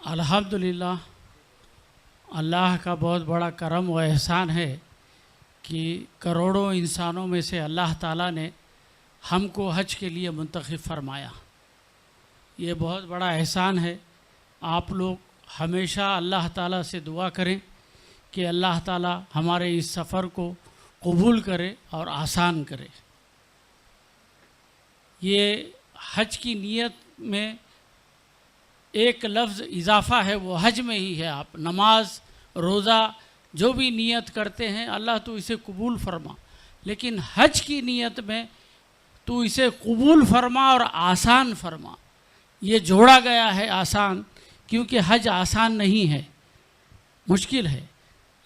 अल्हम्दुलिल्लाह, अल्लाह का बहुत बड़ा करम व एहसान है कि करोड़ों इंसानों में से अल्लाह ताला ने हमको हज के लिए मुंतखब फरमाया। ये बहुत बड़ा एहसान है। आप लोग हमेशा अल्लाह ताला से दुआ करें कि अल्लाह ताला हमारे इस सफ़र को कबूल करे और आसान करे। ये हज की नीयत में एक लफ्ज़ इजाफ़ा है, वो हज में ही है। आप नमाज रोज़ा जो भी नियत करते हैं, अल्लाह तो इसे कबूल फरमा, लेकिन हज की नियत में तू इसे कबूल फरमा और आसान फरमा। ये जोड़ा गया है आसान, क्योंकि हज आसान नहीं है, मुश्किल है।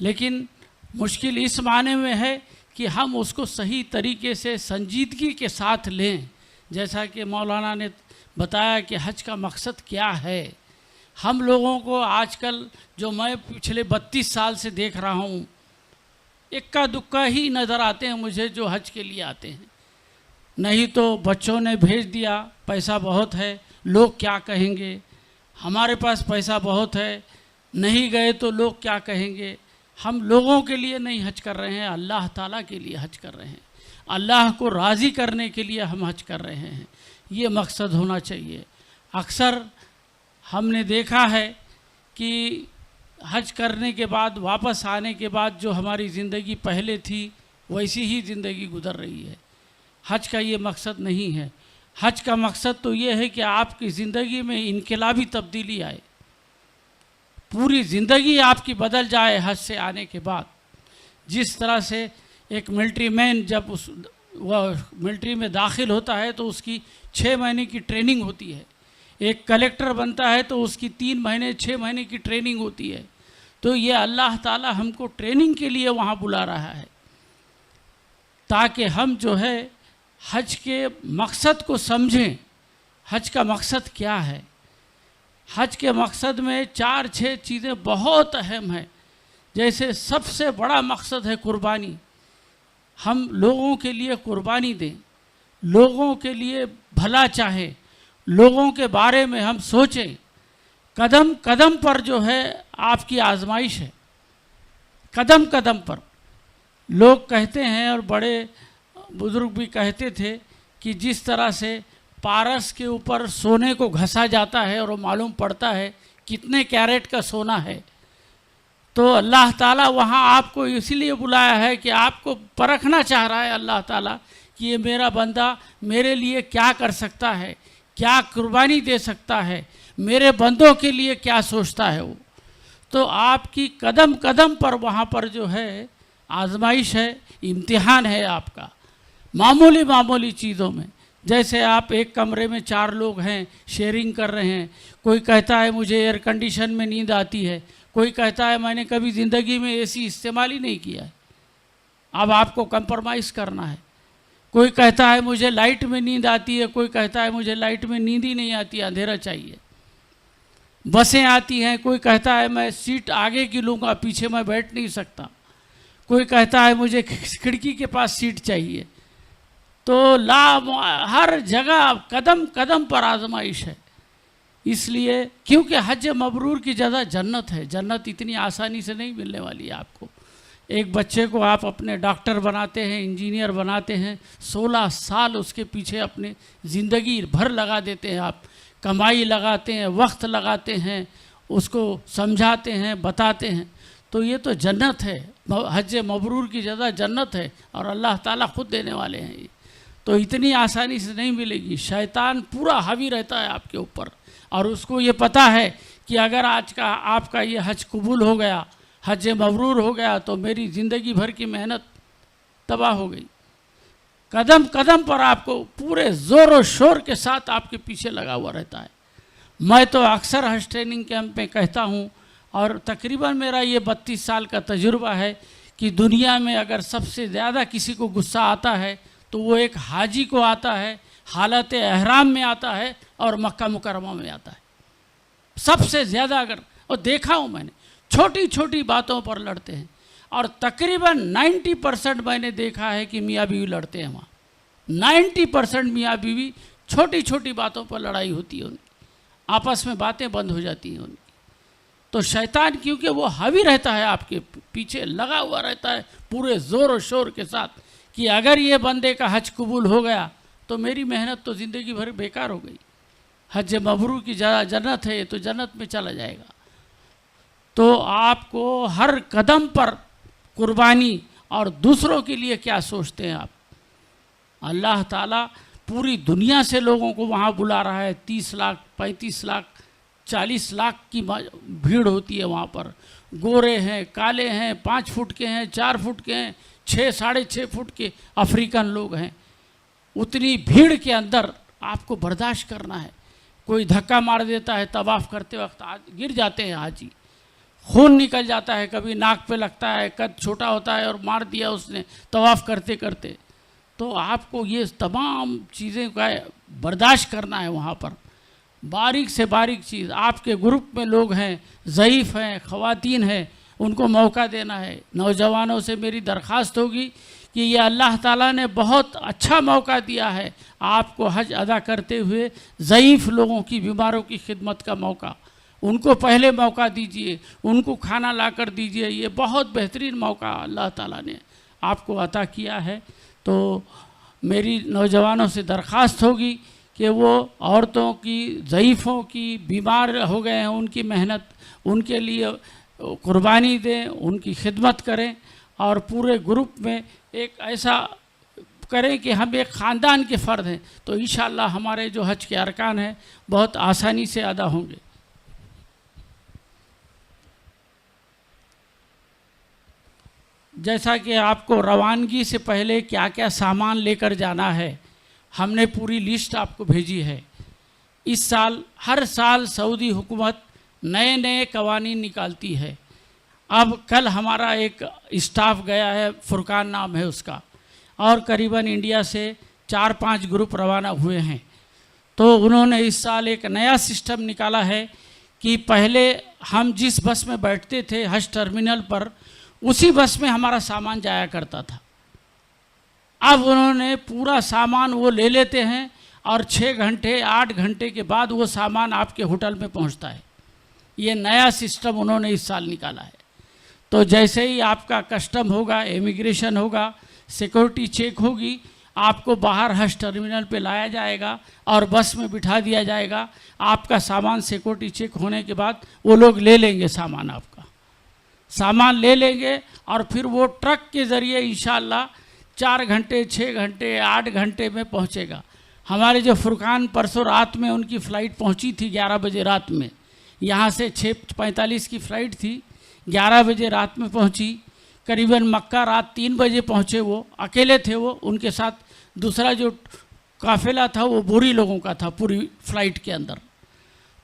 लेकिन मुश्किल इस माने में है कि हम उसको सही तरीके से संजीदगी के साथ लें। जैसा कि मौलाना ने बताया कि हज का मकसद क्या है। हम लोगों को आजकल, जो मैं पिछले 32 साल से देख रहा हूँ, इक्का दुक्का ही नज़र आते हैं मुझे जो हज के लिए आते हैं। नहीं तो बच्चों ने भेज दिया, पैसा बहुत है, लोग क्या कहेंगे, हमारे पास पैसा बहुत है, नहीं गए तो लोग क्या कहेंगे। हम लोगों के लिए नहीं हज कर रहे हैं, अल्लाह ताला के लिए हज कर रहे हैं। अल्लाह को राज़ी करने के लिए हम हज कर रहे हैं। ये मकसद होना चाहिए। अक्सर हमने देखा है कि हज करने के बाद, वापस आने के बाद जो हमारी ज़िंदगी पहले थी वैसी ही ज़िंदगी गुज़र रही है। हज का ये मकसद नहीं है। हज का मकसद तो ये है कि आपकी ज़िंदगी में इनकलाबी तब्दीली आए, पूरी ज़िंदगी आपकी बदल जाए हज से आने के बाद। जिस तरह से एक मिलिट्री मैन जब वह मिलिट्री में दाखिल होता है तो उसकी 6 महीने की ट्रेनिंग होती है। एक कलेक्टर बनता है तो उसकी 3 महीने 6 महीने की ट्रेनिंग होती है। तो ये अल्लाह ताला हमको ट्रेनिंग के लिए वहाँ बुला रहा है, ताकि हम जो है हज के मकसद को समझें। हज का मकसद क्या है? हज के मकसद में 4-6 चीज़ें बहुत अहम हैं। जैसे सबसे बड़ा मकसद है कुर्बानी। हम लोगों के लिए कुर्बानी दें, लोगों के लिए भला चाहें, लोगों के बारे में हम सोचें। कदम कदम पर जो है आपकी आजमाइश है, कदम कदम पर। लोग कहते हैं, और बड़े बुज़ुर्ग भी कहते थे, कि जिस तरह से पारस के ऊपर सोने को घसा जाता है और वो मालूम पड़ता है कितने कैरेट का सोना है, तो अल्लाह ताला वहाँ आपको इसलिए बुलाया है कि आपको परखना चाह रहा है अल्लाह ताला कि ये मेरा बंदा मेरे लिए क्या कर सकता है, क्या कुर्बानी दे सकता है, मेरे बंदों के लिए क्या सोचता है वो। तो आपकी कदम कदम पर वहाँ पर जो है आजमाइश है, इम्तिहान है आपका। मामूली मामूली चीज़ों में, जैसे आप एक कमरे में 4 लोग हैं, शेयरिंग कर रहे हैं। कोई कहता है मुझे एयर कंडीशन में नींद आती है, कोई कहता है मैंने कभी ज़िंदगी में एसी इस्तेमाल ही नहीं किया है। अब आपको कंप्रोमाइज़ करना है। कोई कहता है मुझे लाइट में नींद आती है, कोई कहता है मुझे लाइट में नींद ही नहीं आती, अंधेरा चाहिए। बसें आती हैं, कोई कहता है मैं सीट आगे की लूँगा, पीछे मैं बैठ नहीं सकता। कोई कहता है मुझे खिड़की के पास सीट चाहिए। तो हर जगह कदम कदम पर आजमाइश है। इसलिए क्योंकि हज मबरूर की जगह जन्नत है। जन्नत इतनी आसानी से नहीं मिलने वाली है आपको। एक बच्चे को आप अपने डॉक्टर बनाते हैं, इंजीनियर बनाते हैं, 16 साल उसके पीछे अपने ज़िंदगी भर लगा देते हैं। आप कमाई लगाते हैं, वक्त लगाते हैं, उसको समझाते हैं, बताते हैं। तो ये तो जन्नत है। हज मबरूर की जगह जन्नत है और अल्लाह ताला खुद देने वाले हैं। ये तो इतनी आसानी से नहीं मिलेगी। शैतान पूरा हावी रहता है आपके ऊपर, और उसको ये पता है कि अगर आज का आपका ये हज कबूल हो गया, हज मबरूर हो गया, तो मेरी ज़िंदगी भर की मेहनत तबाह हो गई। कदम कदम पर आपको पूरे ज़ोर और शोर के साथ आपके पीछे लगा हुआ रहता है। मैं तो अक्सर हज ट्रेनिंग कैंप में कहता हूँ, और तकरीबन मेरा ये 32 साल का तजुर्बा है, कि दुनिया में अगर सबसे ज़्यादा किसी को गुस्सा आता है तो वो एक हाजी को आता है, हालत एहराम में आता है और मक्का मुकरमा में आता है। सबसे ज़्यादा अगर, और देखा हूँ मैंने, छोटी छोटी बातों पर लड़ते हैं, और तकरीबन 90% मैंने देखा है कि मियाँ बीवी लड़ते हैं वहाँ। 90% मियाँ बीवी छोटी छोटी बातों पर लड़ाई होती है उनकी, आपस में बातें बंद हो जाती हैं उनकी। तो शैतान क्योंकि वो हावी रहता है, आपके पीछे लगा हुआ रहता है पूरे ज़ोर और शोर के साथ कि अगर ये बंदे का हज कबूल हो गया तो मेरी मेहनत तो ज़िंदगी भर बेकार हो गई, हज मबरूर की जन्नत है, ये तो जन्नत में चला जाएगा। तो आपको हर कदम पर कुर्बानी, और दूसरों के लिए क्या सोचते हैं आप। अल्लाह ताला पूरी दुनिया से लोगों को वहाँ बुला रहा है। 30 लाख, 35 लाख, 40 लाख की भीड़ होती है वहाँ पर। गोरे हैं, काले हैं, 5 फुट के हैं, 4 फुट के हैं, 6, 6.5 फुट के अफ्रीकन लोग हैं। उतनी भीड़ के अंदर आपको बर्दाश्त करना है। कोई धक्का मार देता है तवाफ़ करते वक्त, गिर जाते हैं हाजी, खून निकल जाता है, कभी नाक पे लगता है, कद छोटा होता है और मार दिया उसने तवाफ़ करते करते। तो आपको ये तमाम चीज़ें का बर्दाश्त करना है वहाँ पर, बारीक से बारीक चीज़। आपके ग्रुप में लोग हैं, ज़ईफ़ हैं, ख़वातीन हैं, उनको मौका देना है। नौजवानों से मेरी दरख्वास्त होगी कि ये अल्लाह ताला ने बहुत अच्छा मौका दिया है आपको हज अदा करते हुए, ज़ईफ़ लोगों की, बीमारों की खिदमत का मौका। उनको पहले मौका दीजिए, उनको खाना ला कर दीजिए। ये बहुत बेहतरीन मौका अल्लाह ताला ने आपको अता किया है। तो मेरी नौजवानों से दरख्वास्त होगी कि वो औरतों की, ज़ईफ़ों की, बीमार हो गए हैं, उनकी मेहनत, उनके लिए कुर्बानी दें, उनकी खिदमत करें, और पूरे ग्रुप में एक ऐसा करें कि हम एक ख़ानदान के फ़र्द हैं। तो इंशाअल्लाह हमारे जो हज के अरकान हैं बहुत आसानी से अदा होंगे। जैसा कि आपको रवानगी से पहले क्या क्या सामान लेकर जाना है, हमने पूरी लिस्ट आपको भेजी है। इस साल, हर साल सऊदी हुकूमत नए नए कवानीन निकालती है। अब कल हमारा एक स्टाफ गया है, फुरकान नाम है उसका, और करीबन इंडिया से 4-5 ग्रुप रवाना हुए हैं। तो उन्होंने इस साल एक नया सिस्टम निकाला है कि पहले हम जिस बस में बैठते थे हज टर्मिनल पर, उसी बस में हमारा सामान जाया करता था। अब उन्होंने पूरा सामान वो ले लेते हैं और 6 घंटे 8 घंटे के बाद वो सामान आपके होटल में पहुंचता है। ये नया सिस्टम उन्होंने इस साल निकाला है। तो जैसे ही आपका कस्टम होगा, इमिग्रेशन होगा, सिक्योरिटी चेक होगी, आपको बाहर हज टर्मिनल पे लाया जाएगा और बस में बिठा दिया जाएगा। आपका सामान सिक्योरिटी चेक होने के बाद वो लोग ले लेंगे, सामान ले लेंगे, और फिर वो ट्रक के ज़रिए इंशाअल्लाह 4 घंटे, 6 घंटे, 8 घंटे में पहुंचेगा। हमारे जो फुरकान परसों रात में उनकी फ़्लाइट पहुंची थी 11 बजे रात में, यहाँ से 6:45 की फ़्लाइट थी, 11 बजे रात में पहुंची। करीबन मक्का रात 3 बजे पहुँचे। वो अकेले थे, वो उनके साथ दूसरा जो काफ़िला था वो बुरी लोगों का था पूरी फ़्लाइट के अंदर।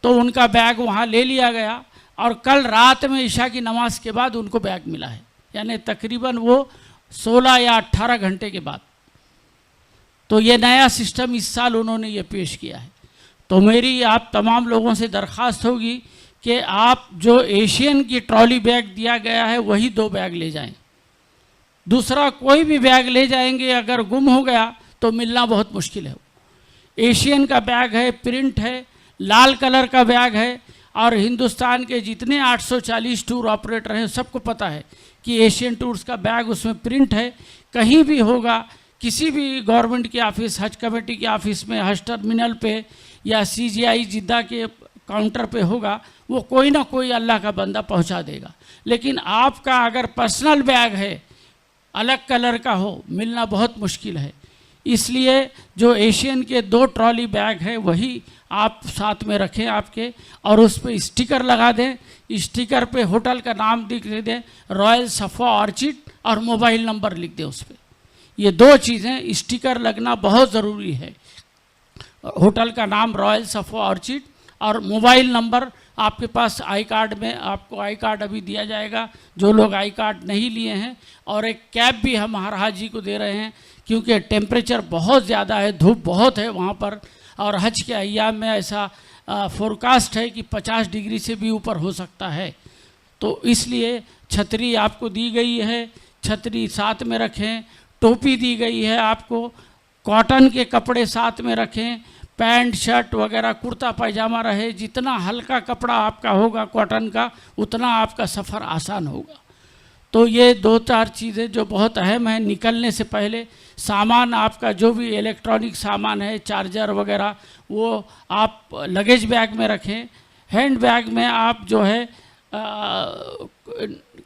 तो उनका बैग वहाँ ले लिया गया, और कल रात में इशा की नमाज के बाद उनको बैग मिला है, यानी तकरीबन वो 16 या 18 घंटे के बाद। तो ये नया सिस्टम इस साल उन्होंने ये पेश किया है। तो मेरी आप तमाम लोगों से दरख्वास्त होगी कि आप जो एशियन की ट्रॉली बैग दिया गया है वही 2 बैग ले जाएं। दूसरा कोई भी बैग ले जाएंगे, अगर गुम हो गया तो मिलना बहुत मुश्किल है। एशियन का बैग है, प्रिंट है, लाल कलर का बैग है, और हिंदुस्तान के जितने 840 टूर ऑपरेटर हैं सबको पता है कि एशियन टूर्स का बैग उसमें प्रिंट है। कहीं भी होगा, किसी भी गवर्नमेंट के ऑफिस, हज कमेटी के ऑफिस में, हज टर्मिनल पे या CGI जिद्दा के काउंटर पे होगा, वो कोई ना कोई अल्लाह का बंदा पहुंचा देगा। लेकिन आपका अगर पर्सनल बैग है, अलग कलर का हो, मिलना बहुत मुश्किल है। इसलिए जो एशियन के 2 ट्रॉली बैग है वही आप साथ में रखें आपके, और उस पर स्टिकर लगा दें। स्टिकर पे होटल का नाम लिख दें, रॉयल सफ़ा ऑर्चिड, और मोबाइल नंबर लिख दें उस पर। ये 2 चीज़ें, स्टिकर लगना बहुत ज़रूरी है। होटल का नाम रॉयल सफ़ा ऑर्चिड, और मोबाइल नंबर आपके पास आई कार्ड में, आपको आई कार्ड अभी दिया जाएगा जो लोग आई कार्ड नहीं लिए हैं। और एक कैप भी हम हर हाजी को दे रहे हैं क्योंकि टेम्परेचर बहुत ज़्यादा है, धूप बहुत है वहाँ पर, और हज के अय्याम में ऐसा फोरकास्ट है कि 50 डिग्री से भी ऊपर हो सकता है। तो इसलिए छतरी आपको दी गई है, छतरी साथ में रखें। टोपी दी गई है आपको, कॉटन के कपड़े साथ में रखें, पैंट शर्ट वगैरह कुर्ता पैजामा रहे। जितना हल्का कपड़ा आपका होगा कॉटन का, उतना आपका सफ़र आसान होगा। तो ये 2-4 चीज़ें जो बहुत अहम है। निकलने से पहले सामान आपका जो भी इलेक्ट्रॉनिक सामान है, चार्जर वगैरह, वो आप लगेज बैग में रखें। हैंड बैग में आप जो है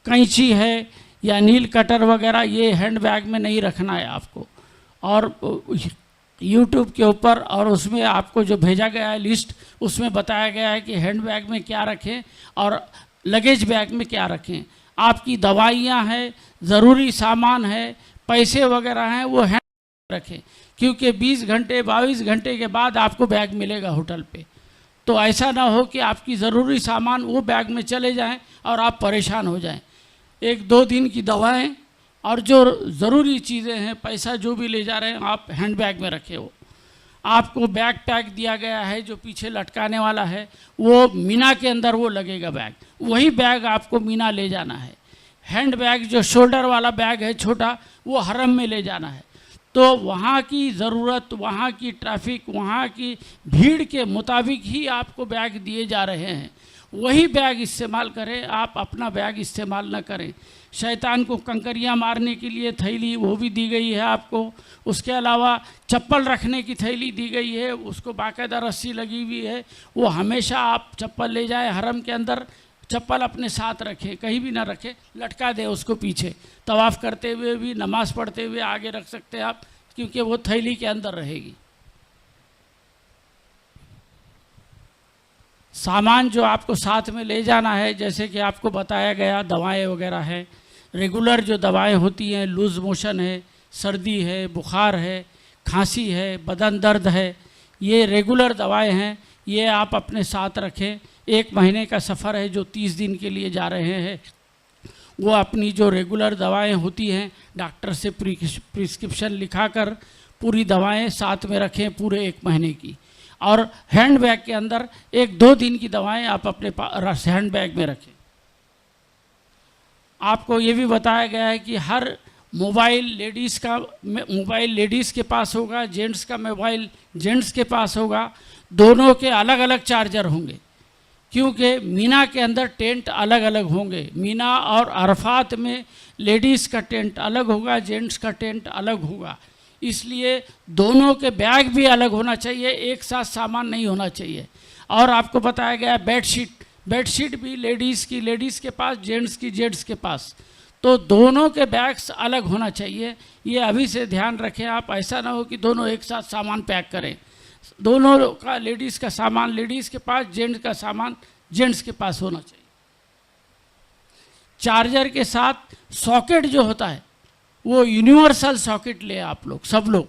कैंची है या नील कटर वगैरह, ये हैंड बैग में नहीं रखना है आपको। और यूट्यूब के ऊपर और उसमें आपको जो भेजा गया है लिस्ट, उसमें बताया गया है कि हैंड बैग में क्या रखें और लगेज बैग में क्या रखें। आपकी दवाइयाँ हैं, ज़रूरी सामान है, पैसे वगैरह हैं, वो हैंड बैग रखें, क्योंकि 20 घंटे 22 घंटे के बाद आपको बैग मिलेगा होटल पे। तो ऐसा ना हो कि आपकी ज़रूरी सामान वो बैग में चले जाएं और आप परेशान हो जाएं। 1-2 दिन की दवाएं और जो ज़रूरी चीज़ें हैं, पैसा जो भी ले जा रहे हैं, आप हैंड बैग में रखें। वो आपको बैग पैक दिया गया है जो पीछे लटकाने वाला है, वो मीना के अंदर वो लगेगा बैग, वही बैग आपको मीना ले जाना है। हैंड बैग जो शोल्डर वाला बैग है छोटा, वो हरम में ले जाना है। तो वहाँ की ज़रूरत, वहाँ की ट्रैफिक, वहाँ की भीड़ के मुताबिक ही आपको बैग दिए जा रहे हैं, वही बैग इस्तेमाल करें। आप अपना बैग इस्तेमाल न करें। शैतान को कंकरियाँ मारने के लिए थैली वो भी दी गई है आपको। उसके अलावा चप्पल रखने की थैली दी गई है, उसको बाकायदा रस्सी लगी हुई है। वो हमेशा आप चप्पल ले जाएं हरम के अंदर, चप्पल अपने साथ रखें, कहीं भी ना रखें, लटका दें उसको पीछे। तवाफ़ करते हुए भी, नमाज़ पढ़ते हुए आगे रख सकते हैं आप, क्योंकि वो थैली के अंदर रहेगी। सामान जो आपको साथ में ले जाना है, जैसे कि आपको बताया गया, दवाएं वगैरह हैं। रेगुलर जो दवाएं होती हैं, लूज़ मोशन है, सर्दी है, बुखार है, खांसी है, बदन दर्द है, ये रेगुलर दवाएं हैं, ये आप अपने साथ रखें। 1 महीने का सफ़र है जो 30 दिन के लिए जा रहे हैं, वो अपनी जो रेगुलर दवाएं होती हैं, डॉक्टर से प्रिस्क्रिप्शन लिखाकर पूरी दवाएं साथ में रखें पूरे 1 महीने की। और हैंड बैग के अंदर 1-2 दिन की दवाएं आप अपने हैंड बैग में रखें। आपको ये भी बताया गया है कि हर मोबाइल लेडीज़ के पास होगा, जेंट्स का मोबाइल जेंट्स के पास होगा, दोनों के अलग अलग चार्जर होंगे, क्योंकि मीना के अंदर टेंट अलग अलग होंगे। मीना और अरफात में लेडीज़ का टेंट अलग होगा, जेंट्स का टेंट अलग होगा, इसलिए दोनों के बैग भी अलग होना चाहिए, एक साथ सामान नहीं होना चाहिए। और आपको बताया गया बेडशीट भी लेडीज़ के पास, जेंट्स की जेंट्स के पास, तो दोनों के बैग्स अलग होना चाहिए। ये अभी से ध्यान रखें आप, ऐसा ना हो कि दोनों एक साथ सामान पैक करें। दोनों का, लेडीज़ का सामान लेडीज़ के पास, जेंट्स का सामान जेंट्स के पास होना चाहिए। चार्जर के साथ सॉकेट जो होता है, वो यूनिवर्सल सॉकेट ले आप लोग, सब लोग,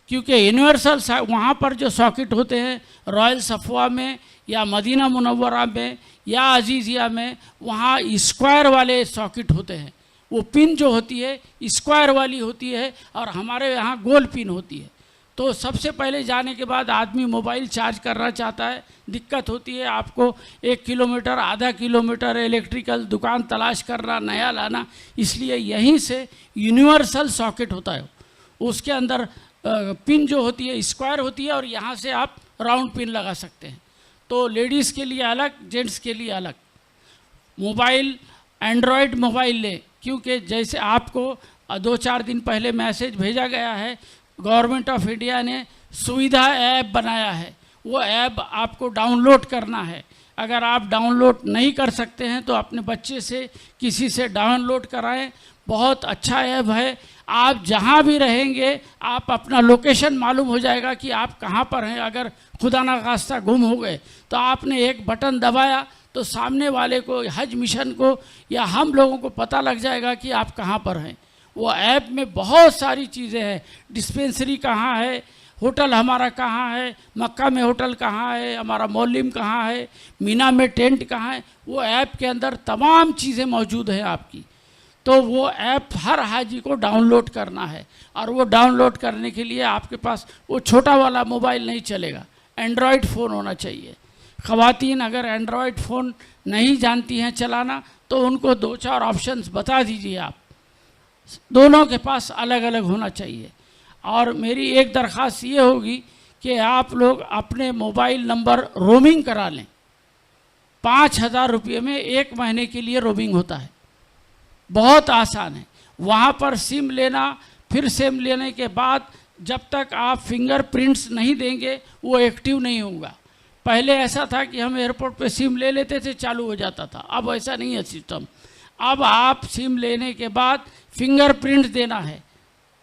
क्योंकि यूनिवर्सल वहाँ पर जो सॉकेट होते हैं रॉयल सफ़वा में या मदीना मुनव्वरा में या अजीज़िया में, वहाँ स्क्वायर वाले सॉकेट होते हैं। वो पिन जो होती है स्क्वायर वाली होती है और हमारे यहाँ गोल पिन होती है। तो सबसे पहले जाने के बाद आदमी मोबाइल चार्ज करना चाहता है, दिक्कत होती है, आपको 1 किलोमीटर आधा किलोमीटर इलेक्ट्रिकल दुकान तलाश करना, नया लाना, इसलिए यहीं से यूनिवर्सल सॉकेट होता है। उसके अंदर पिन जो होती है स्क्वायर होती है और यहाँ से आप राउंड पिन लगा सकते हैं। तो लेडीज़ के लिए अलग, जेंट्स के लिए अलग। मोबाइल एंड्रॉयड मोबाइल लें, क्योंकि जैसे आपको 2-4 दिन पहले मैसेज भेजा गया है, गवर्नमेंट ऑफ इंडिया ने सुविधा ऐप बनाया है, वो ऐप आपको डाउनलोड करना है। अगर आप डाउनलोड नहीं कर सकते हैं तो अपने बच्चे से, किसी से डाउनलोड कराएं। बहुत अच्छा ऐप है, आप जहां भी रहेंगे आप अपना लोकेशन मालूम हो जाएगा कि आप कहां पर हैं। अगर खुदा ना खास्ता गुम हो गए तो आपने एक बटन दबाया तो सामने वाले को, हज मिशन को या हम लोगों को पता लग जाएगा कि आप कहां पर हैं। वो ऐप में बहुत सारी चीज़ें हैं, डिस्पेंसरी कहाँ है, होटल हमारा कहाँ है, मक्का में होटल कहाँ है, हमारा मौलिम कहाँ है, मीना में टेंट कहाँ है, वो ऐप के अंदर तमाम चीज़ें मौजूद हैं आपकी। तो वो ऐप हर हाजी को डाउनलोड करना है, और वो डाउनलोड करने के लिए आपके पास वो छोटा वाला मोबाइल नहीं चलेगा, एंड्रॉयड फ़ोन होना चाहिए। ख़वातीन अगर एंड्रॉयड फ़ोन नहीं जानती हैं चलाना तो उनको 2-4 ऑप्शंस बता दीजिए आप, दोनों के पास अलग अलग होना चाहिए। और मेरी एक दरख्वास्त ये होगी कि आप लोग अपने मोबाइल नंबर रोमिंग करा लें। 5,000 रुपये में 1 महीने के लिए रोमिंग होता है, बहुत आसान है। वहाँ पर सिम लेना, फिर सिम लेने के बाद जब तक आप फिंगरप्रिंट्स नहीं देंगे वो एक्टिव नहीं होगा। पहले ऐसा था कि हम एयरपोर्ट पे सिम ले लेते थे, चालू हो जाता था, अब ऐसा नहीं है सिस्टम। अब आप सिम लेने के बाद फिंगरप्रिंट देना है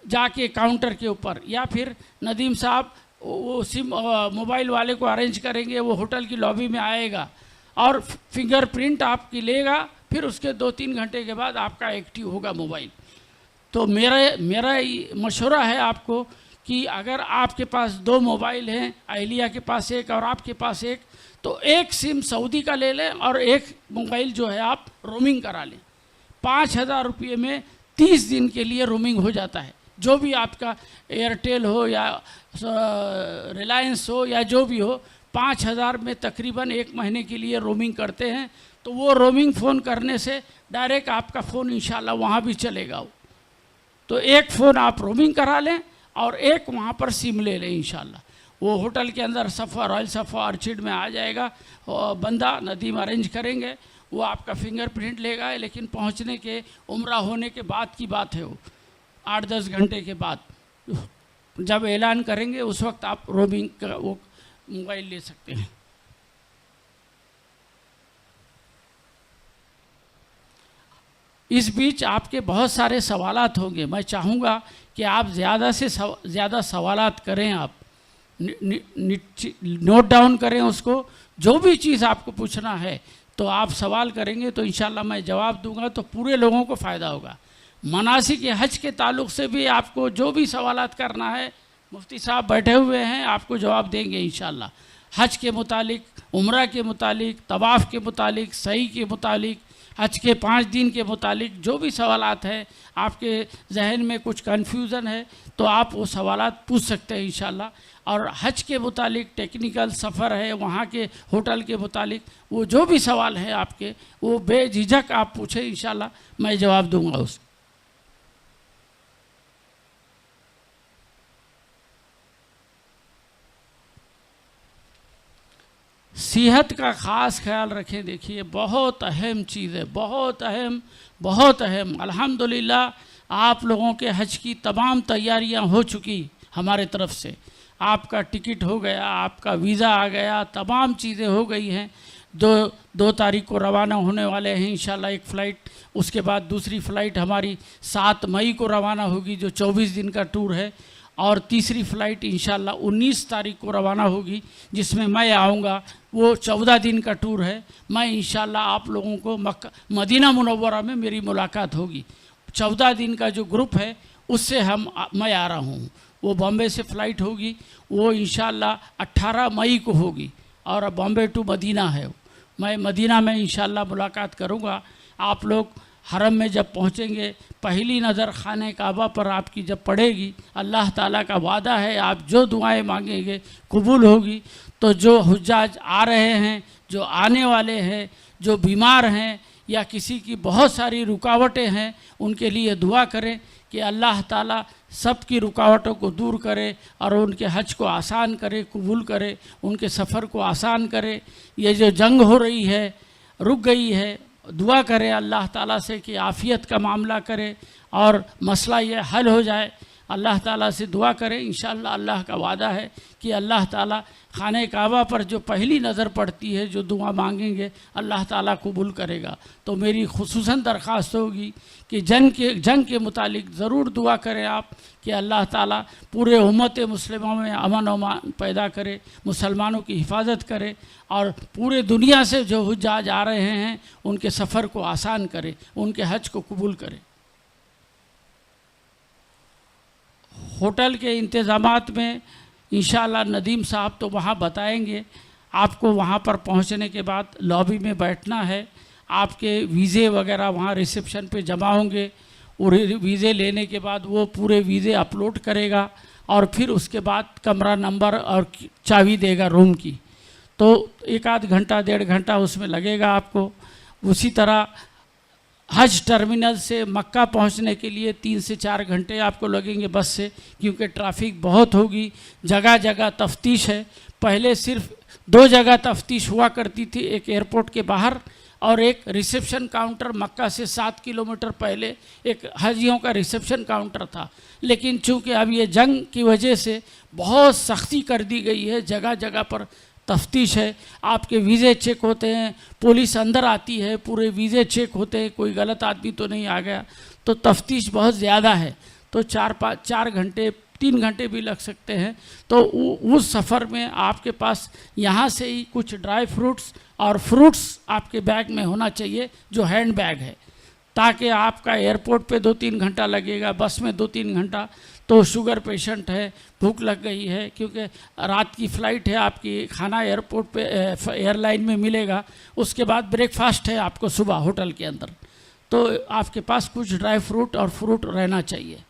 जाके काउंटर के ऊपर, या फिर नदीम साहब वो सिम मोबाइल वाले को अरेंज करेंगे, वो होटल की लॉबी में आएगा और फिंगरप्रिंट आपकी लेगा, फिर उसके 2-3 घंटे के बाद आपका एक्टिव होगा मोबाइल। तो मेरा मशवरा है आपको कि अगर आपके पास 2 मोबाइल हैं, अहलिया के पास एक और आपके पास एक, तो एक सिम सऊदी का ले लें और एक मोबाइल जो है आप रोमिंग करा लें। 5,000 रुपये में 30 दिन के लिए रोमिंग हो जाता है। जो भी आपका एयरटेल हो या रिलायंस हो या जो भी हो, 5,000 में तकरीबन 1 महीने के लिए रोमिंग करते हैं। तो वो रोमिंग फ़ोन करने से डायरेक्ट आपका फ़ोन इंशाल्लाह वहाँ भी चलेगा। तो एक फ़ोन आप रोमिंग करा लें और एक वहाँ पर सिम ले लें इंशाल्लाह। वो होटल के अंदर सफ़ा रॉयल सफ़ा ऑर्चिड में आ जाएगा, और बंदा नदीम अरेंज करेंगे, वो आपका फिंगरप्रिंट लेगा। लेकिन पहुँचने के उम्रा होने के बाद की बात है, वो 8-10 घंटे के बाद जब ऐलान करेंगे उस वक्त आप रोमिंग का वो मोबाइल ले सकते हैं। इस बीच आपके बहुत सारे सवालात होंगे, मैं चाहूँगा कि आप ज़्यादा से ज़्यादा सवालात करें, आप नोट डाउन करें उसको। जो भी चीज़ आपको पूछना है तो आप सवाल करेंगे तो इंशाल्लाह मैं जवाब दूंगा, तो पूरे लोगों को फ़ायदा होगा। मनासिक हज के ताल्लुक़ से भी आपको जो भी सवालात करना है, मुफ्ती साहब बैठे हुए हैं, आपको जवाब देंगे इंशाल्लाह। हज के मुतालिक, उम्रा के मुतालिक, तवाफ़ के मुतालिक, सही के मुतालिक, हज के 5 दिन के मुतालिक जो भी सवालात हैं, आपके जहन में कुछ कन्फ्यूज़न है तो आप वो सवालात पूछ सकते हैं इंशाल्लाह। और हज के मुतालिक टेक्निकल सफ़र है, वहाँ के होटल के मुतालिक वो जो भी सवाल है आपके, वो बेझिझक आप पूछें इंशाल्लाह, मैं जवाब दूँगा उसको। सेहत का ख़ास ख्याल रखें। देखिए बहुत अहम चीज़ है, बहुत अहम। अल्हम्दुलिल्लाह आप लोगों के हज की तमाम तैयारियां हो चुकी हमारे तरफ से। आपका टिकट हो गया, आपका वीज़ा आ गया, तमाम चीज़ें हो गई हैं। 2 तारीख को रवाना होने वाले हैं इंशाल्लाह एक फ़्लाइट, उसके बाद दूसरी फ़्लाइट हमारी 7 मई को रवाना होगी जो 24 दिन का टूर है, और तीसरी फ़्लाइट इंशाल्लाह 19 तारीख को रवाना होगी जिसमें मैं आऊँगा, वो 14 दिन का टूर है। मैं इंशाल्लाह आप लोगों को मदीना मुनव्वरा में मेरी मुलाकात होगी। 14 दिन का जो ग्रुप है उससे मैं आ रहा हूँ, वो बॉम्बे से फ़्लाइट होगी, वो इंशाल्लाह 18 मई को होगी, और बॉम्बे टू मदीना है। मैं मदीना में इंशाल्लाह मुलाकात करूँगा। आप लोग हरम में जब पहुँचेंगे, पहली नज़र खाने काबा पर आपकी जब पड़ेगी, अल्लाह ताला का वादा है आप जो दुआएं मांगेंगे कबूल होगी। तो जो हुज्जाज आ रहे हैं, जो आने वाले हैं, जो बीमार हैं या किसी की बहुत सारी रुकावटें हैं, उनके लिए दुआ करें कि अल्लाह ताला सब की रुकावटों को दूर करे और उनके हज को आसान करे, कबूल करे, उनके सफ़र को आसान करे। ये जो जंग हो रही है, रुक गई है, दुआ करें अल्लाह ताला से कि आफ़ियत का मामला करे और मसला ये हल हो जाए। अल्लाह ताला से दुआ करें, इंशाअल्लाह अल्लाह का वादा है कि अल्लाह ताला खाने काबा पर जो पहली नज़र पड़ती है, जो दुआ मांगेंगे अल्लाह ताला कबूल करेगा। तो मेरी खुसूसन दरख्वास्त होगी कि जंग के मुतालिक ज़रूर दुआ करें आप कि अल्लाह ताला पूरे उम्मत मुस्लिमों में अमन अमान पैदा करे, मुसलमानों की हिफाजत करे, और पूरे दुनिया से जो हुज्जाज आ रहे हैं उनके सफ़र को आसान करे, उनके हज को कबूल करे। होटल के इंतज़ामात में इंशाअल्लाह नदीम साहब तो वहाँ बताएंगे। आपको वहाँ पर पहुँचने के बाद लॉबी में बैठना है, आपके वीज़े वगैरह वहाँ रिसेप्शन पे जमा होंगे। और वीज़े लेने के बाद वो पूरे वीज़े अपलोड करेगा और फिर उसके बाद कमरा नंबर और चाबी देगा रूम की। तो 1 आध घंटा 1.5 घंटा उसमें लगेगा आपको। उसी तरह हज टर्मिनल से मक्का पहुंचने के लिए 3 से 4 घंटे आपको लगेंगे बस से, क्योंकि ट्रैफिक बहुत होगी, जगह जगह तफ्तीश है। पहले सिर्फ 2 जगह तफ्तीश हुआ करती थी, एक एयरपोर्ट के बाहर और एक रिसेप्शन काउंटर मक्का से 7 किलोमीटर पहले एक हाजियों का रिसेप्शन काउंटर था। लेकिन चूंकि अब ये जंग की वजह से बहुत सख्ती कर दी गई है, जगह जगह पर तफ्तीश है, आपके वीज़े चेक होते हैं, पुलिस अंदर आती है, पूरे वीज़े चेक होते हैं, कोई गलत आदमी तो नहीं आ गया। तो तफ्तीश बहुत ज़्यादा है, तो 4 घंटे 3 घंटे भी लग सकते हैं। तो उस सफ़र में आपके पास यहाँ से ही कुछ ड्राई फ्रूट्स और फ्रूट्स आपके बैग में होना चाहिए, जो हैंड बैग है, ताकि आपका एयरपोर्ट पे 2-3 घंटा लगेगा, बस में 2-3 घंटा। तो शुगर पेशेंट है, भूख लग गई है, क्योंकि रात की फ़्लाइट है आपकी, खाना एयरपोर्ट पे एयरलाइन में मिलेगा, उसके बाद ब्रेकफास्ट है आपको सुबह होटल के अंदर। तो आपके पास कुछ ड्राई फ्रूट और फ्रूट रहना चाहिए।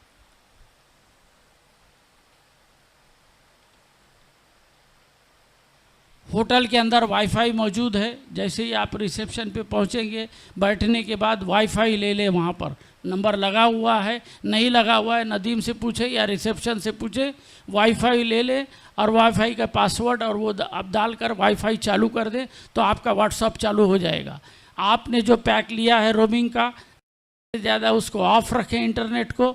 होटल के अंदर वाईफाई मौजूद है। जैसे ही आप रिसेप्शन पे पहुंचेंगे, बैठने के बाद वाईफाई ले ले, वहाँ पर नंबर लगा हुआ है, नहीं लगा हुआ है नदीम से पूछे या रिसेप्शन से पूछे, वाईफाई ले ले और वाईफाई का पासवर्ड और वो आप डालकर वाईफाई चालू कर दें तो आपका व्हाट्सअप चालू हो जाएगा। आपने जो पैक लिया है रोमिंग का, ज़्यादा उसको ऑफ रखें, इंटरनेट को,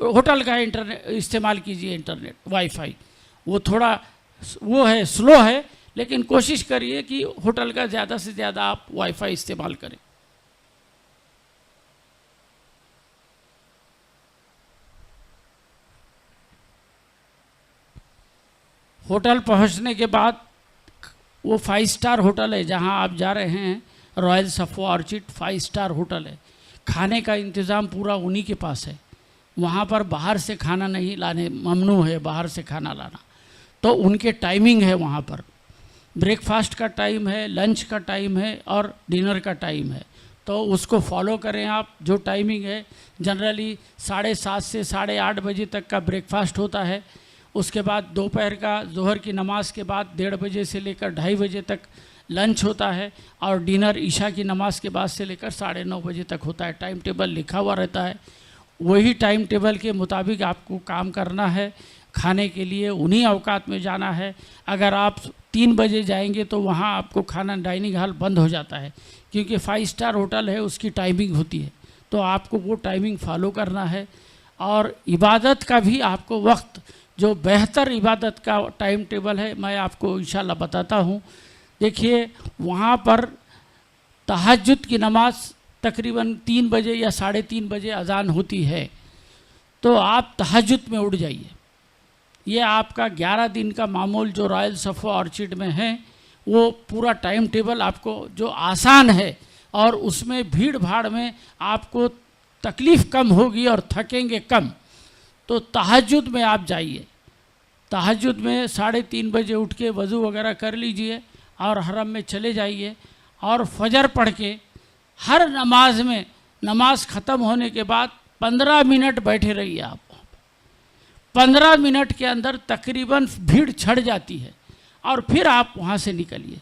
होटल का इंटरनेट इस्तेमाल कीजिए, इंटरनेट वाईफाई वो थोड़ा वो है, स्लो है, लेकिन कोशिश करिए कि होटल का ज़्यादा से ज़्यादा आप वाईफाई इस्तेमाल करें। होटल पहुंचने के बाद वो 5 स्टार होटल है जहां आप जा रहे हैं, रॉयल सफो ऑर्चिड 5 स्टार होटल है। खाने का इंतज़ाम पूरा उन्हीं के पास है, वहाँ पर बाहर से खाना नहीं लाने, ममनू है बाहर से खाना लाना। तो उनके टाइमिंग है, वहाँ पर ब्रेकफास्ट का टाइम है, लंच का टाइम है और डिनर का टाइम है। तो उसको फॉलो करें आप। जो टाइमिंग है जनरली 7:30 से 8:30 बजे तक का ब्रेकफास्ट होता है। उसके बाद दोपहर का जोहर की नमाज़ के बाद 1:30 बजे से लेकर 2:30 बजे तक लंच होता है और डिनर ईशा की नमाज़ के बाद से लेकर 9:30 बजे तक होता है। टाइम टेबल लिखा हुआ रहता है, वही टाइम टेबल के मुताबिक आपको काम करना है। खाने के लिए उन्हीं अवकात में जाना है। अगर आप 3 बजे जाएंगे तो वहाँ आपको खाना, डाइनिंग हॉल बंद हो जाता है, क्योंकि 5 स्टार होटल है, उसकी टाइमिंग होती है। तो आपको वो टाइमिंग फॉलो करना है। और इबादत का भी आपको वक्त, जो बेहतर इबादत का टाइम टेबल है, मैं आपको इंशाल्लाह बताता हूँ। देखिए, वहाँ पर तहज्जुद की नमाज़ तकरीबन 3 बजे या 3:30 बजे अजान होती है, तो आप तहज्जुद में उठ जाइए। ये आपका 11 दिन का मामूल जो रॉयल सफो ऑर्चिड में है, वो पूरा टाइम टेबल आपको जो आसान है, और उसमें भीड़ भाड़ में आपको तकलीफ़ कम होगी और थकेंगे कम। तो तहज्जुद में आप जाइए। तहज्जुद में 3:30 बजे उठ के वज़ू वगैरह कर लीजिए और हरम में चले जाइए और फजर पढ़ के हर नमाज में, नमाज ख़त्म होने के बाद 15 मिनट बैठे रहिए आप। 15 मिनट के अंदर तकरीबन भीड़ छड़ जाती है और फिर आप वहाँ से निकलिए।